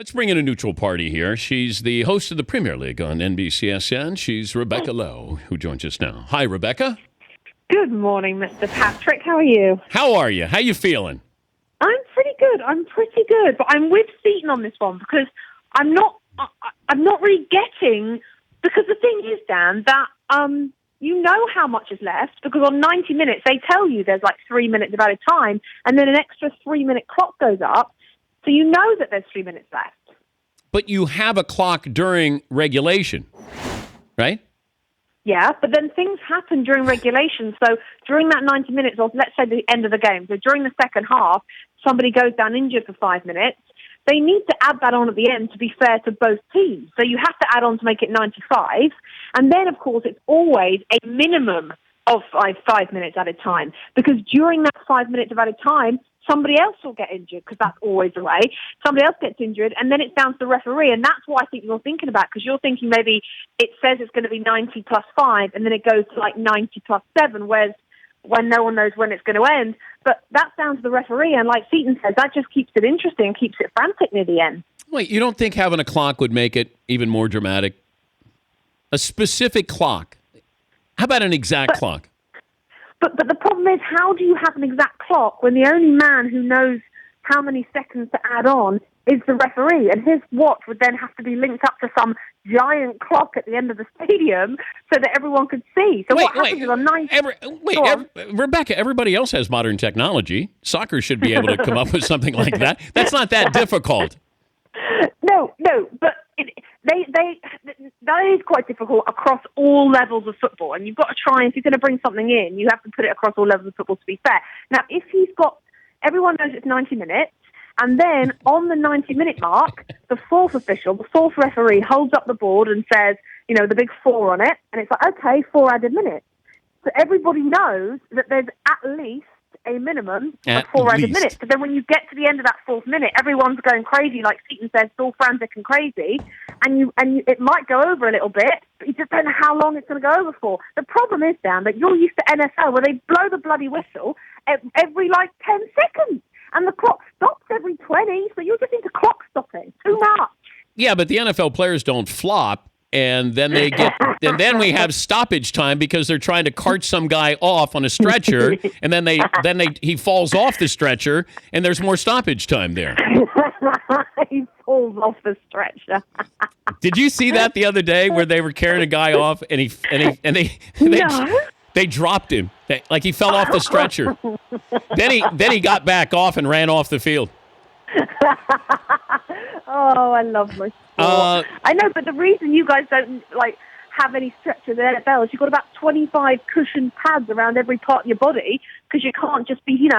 Let's bring in a neutral party here. She's the host of the Premier League on NBCSN. She's Rebecca Lowe, who joins us now. Hi, Rebecca. Good morning, Mr. Patrick. How are you? How are you? How you feeling? I'm pretty good. But I'm with Seaton on this one because I'm not really getting, because the thing is, Dan, that you know how much is left, because on 90 minutes they tell you there's like 3 minutes of added time, and then an extra 3-minute clock goes up, so you know that there's 3 minutes left. But you have a clock during regulation, right? Yeah, but then things happen during regulation. So during that 90 minutes, or let's say the end of the game, so during the second half, somebody goes down injured for 5 minutes. They need to add that on at the end to be fair to both teams. So you have to add on to make it 95. And then, of course, it's always a minimum of 5 minutes at a time. Because during that 5 minutes of added time, somebody else will get injured, because that's always the way. Somebody else gets injured, and then it's down to the referee. And that's what I think you're thinking about, because you're thinking maybe it says it's going to be 90 plus 5, and then it goes to like 90 plus 7, whereas when no one knows when it's going to end. But that's down to the referee, and like Seaton says, that just keeps it interesting and keeps it frantic near the end. Wait, you don't think having a clock would make it even more dramatic? A specific clock? How about an exact clock? But the problem is, how do you have an exact clock when the only man who knows how many seconds to add on is the referee, and his watch would then have to be linked up to some giant clock at the end of the stadium so that everyone could see. So what happens is on 90... Rebecca, everybody else has modern technology. Soccer should be able to come up with something like that. That's not that difficult. No, but that is quite difficult across all levels of football, and you've got to try, if you're going to bring something in, you have to put it across all levels of football to be fair. Now, if he's got, everyone knows it's 90 minutes, and then on the 90-minute mark, the fourth referee holds up the board and says, the big 4 on it, and it's like, okay, 4 added minutes. So everybody knows that there's at least a minimum of 4 added minutes. But then when you get to the end of that 4th minute, everyone's going crazy, like Seaton says, it's all frantic and crazy, and it might go over a little bit, but you just don't know how long it's going to go over for. The problem is, Dan, that you're used to NFL where they blow the bloody whistle every 10 seconds, and the clock stops every 20, so you're just into clock stopping. Too much. Yeah, but the NFL players don't flop. And then then we have stoppage time because they're trying to cart some guy off on a stretcher, and then he falls off the stretcher, and there's more stoppage time there. He falls off the stretcher. Did you see that the other day where they were carrying a guy off, and they dropped him, like he fell off the stretcher. Then he got back off and ran off the field. Oh, I love my sport. I know, but the reason you guys don't have any stretchers in the NFL is you've got about 25 cushion pads around every part of your body, because you can't just be,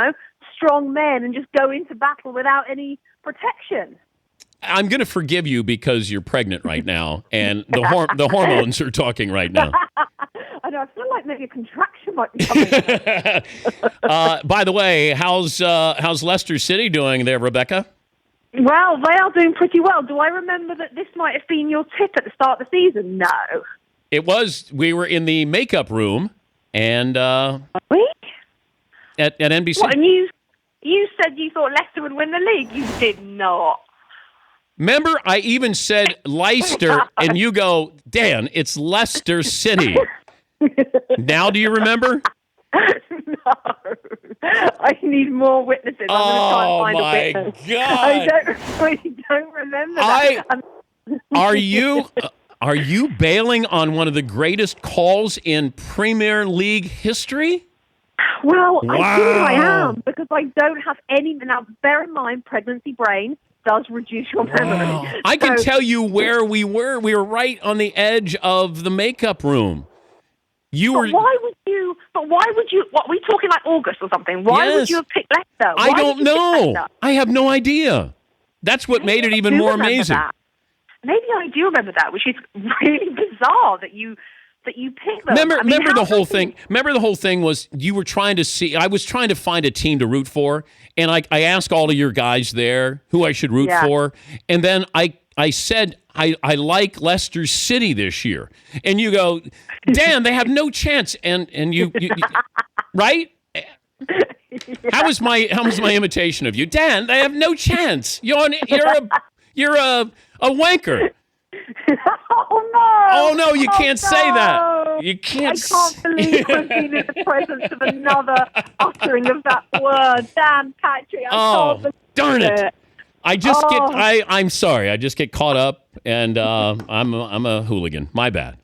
strong men and just go into battle without any protection. I'm going to forgive you because you're pregnant right now, and the hormones are talking right now. I know. I feel like maybe a contraction might be coming. By the way, how's Leicester City doing there, Rebecca? Well, they are doing pretty well. Do I remember that this might have been your tip at the start of the season? No. It was. We were in the makeup room, and at NBC. What, and you said you thought Leicester would win the league. You did not. Remember, I even said Leicester, and you go, Dan, it's Leicester City. Now do you remember? No. I need more witnesses. I'm going to try and find a witness. God. I don't remember that. Are you bailing on one of the greatest calls in Premier League history? Well, wow. I think I am, because I don't have any. Now, bear in mind, pregnancy brain does reduce your memory. Wow. I can tell you where we were. We were right on the edge of the makeup room. Why would you? What, are we talking like August or something? Why would you have picked Leicester? I don't know. I have no idea. That's what made it even more amazing. That. Maybe I do remember that, which is really bizarre that you picked them. Remember the whole thing. Remember the whole thing was you were trying to see. I was trying to find a team to root for, and I asked all of your guys there who I should root for, and then I said I like Leicester City this year, and you go, Dan, they have no chance, and you right? How was my imitation of you, Dan? They have no chance. You're You're a wanker. Oh no! Oh no, you can't say that. You can't. I can't believe I've been in the presence of another uttering of that word. Damn, Patrick! I can't believe darn it! I just get. Oh. I'm sorry. I just get caught up, and I'm a hooligan. My bad.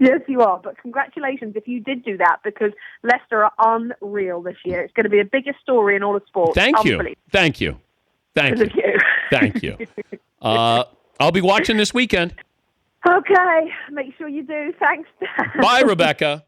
Yes, you are. But congratulations if you did do that, because Leicester are unreal this year. It's going to be the biggest story in all of sports. Thank you. Thank you. Thank you. Thank you. I'll be watching this weekend. Okay. Make sure you do. Thanks, Dan. Bye, Rebecca.